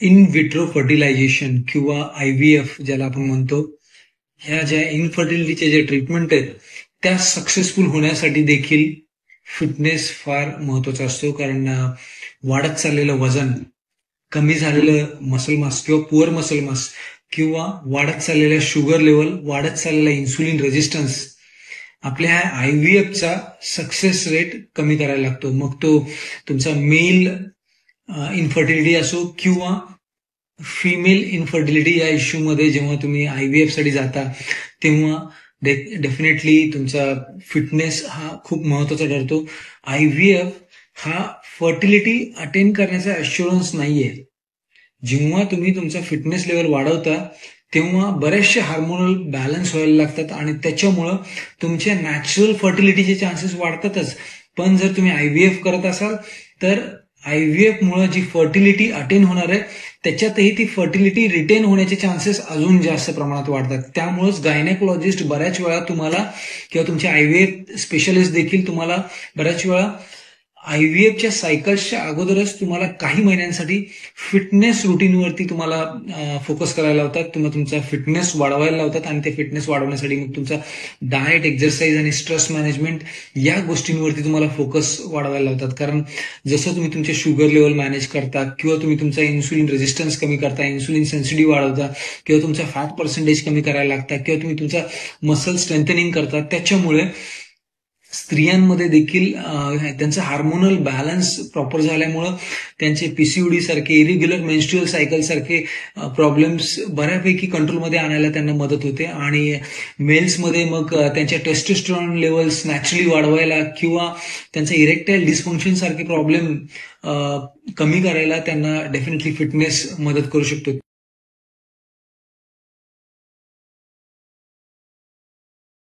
In vitro fertilisation किंवा IVF ज्याला आपण म्हणतो, ह्या ज्या इनफर्टिलिटीच्या ज्या ट्रीटमेंट आहेत त्या सक्सेसफुल होण्यासाठी देखील फिटनेस फार महत्वाचा असतो. कारण वाढत चाललेलं वजन, कमी झालेलं मसल मास किंवा पुअर मसल मास किंवा वाढत चाललेल्या शुगर लेवल, वाढत चाललेला इन्सुलिन रेजिस्टन्स आपल्या IVFचा सक्सेस रेट कमी करायला लागतो. मग तो तुमचा मेल इनफर्टिलिटी असो किंवा फिमेल इनफर्टिलिटी या इश्यूमध्ये जेव्हा तुम्ही IVF साठी जाता तेव्हा डेफिनेटली तुमचा फिटनेस हा खूप महत्वाचा ठरतो. IVF हा फर्टिलिटी अटेन करण्याचा अश्युरन्स नाहीये. जेव्हा तुम्ही तुमचा फिटनेस लेवल वाढवता तेव्हा बरेचसे हार्मोनल बॅलन्स व्हायला लागतात आणि त्याच्यामुळं तुमच्या नॅचरल फर्टिलिटीचे चान्सेस वाढतातच. पण जर तुम्ही IVF करत असाल तर IVF मुळे जी फर्टिलिटी अटेन होणार आहे त्याच्यातही ती फर्टिलिटी रिटेन होण्याचे चान्सेस अजून जास्त प्रमाणात वाढतात. त्यामुळेच गायनेकोलॉजिस्ट बऱ्याच वेळा तुम्हाला किंवा तुमचे IVF स्पेशलिस्ट देखील तुम्हाला बऱ्याच वेळा IVFच्या सायकल्सच्या अगोदरच तुम्हाला काही महिन्यांसाठी फिटनेस रुटीनवरती तुम्हाला फोकस करायला लावतात. तुम्हाला तुमचा फिटनेस वाढवायला लावतात आणि ते फिटनेस वाढवण्यासाठी मग तुमचा डाएट, एक्सरसाइज आणि स्ट्रेस मॅनेजमेंट या गोष्टींवरती तुम्हाला फोकस वाढवायला लावतात. कारण जसं तुम्ही तुमचे शुगर लेवल मॅनेज करता किंवा तुम्ही तुमचा इन्सुलिन रेजिस्टन्स कमी करता, इन्सुलिन सेन्सिटिव्ह वाढवता किंवा तुमचा फॅट पर्सेंटेज कमी करायला लागता किंवा तुम्ही तुमचा मसल स्ट्रेंथनिंग करता, त्याच्यामुळे स्त्रियांमध्ये देखील त्यांचा हार्मोनल बॅलन्स प्रॉपर झाल्यामुळं त्यांचे PCOD सारखे, इरेग्युलर मेन्स्ट्रुअल सायकल सारखे प्रॉब्लेम्स बऱ्यापैकी कंट्रोलमध्ये आणायला त्यांना मदत होते. आणि मेल्समध्ये मग त्यांच्या टेस्टोस्टेरॉन लेवल्स नॅचरली वाढवायला किंवा त्यांचा इरेक्टाईल डिस्फंक्शन सारखे प्रॉब्लेम कमी करायला त्यांना डेफिनेटली फिटनेस मदत करू शकतो.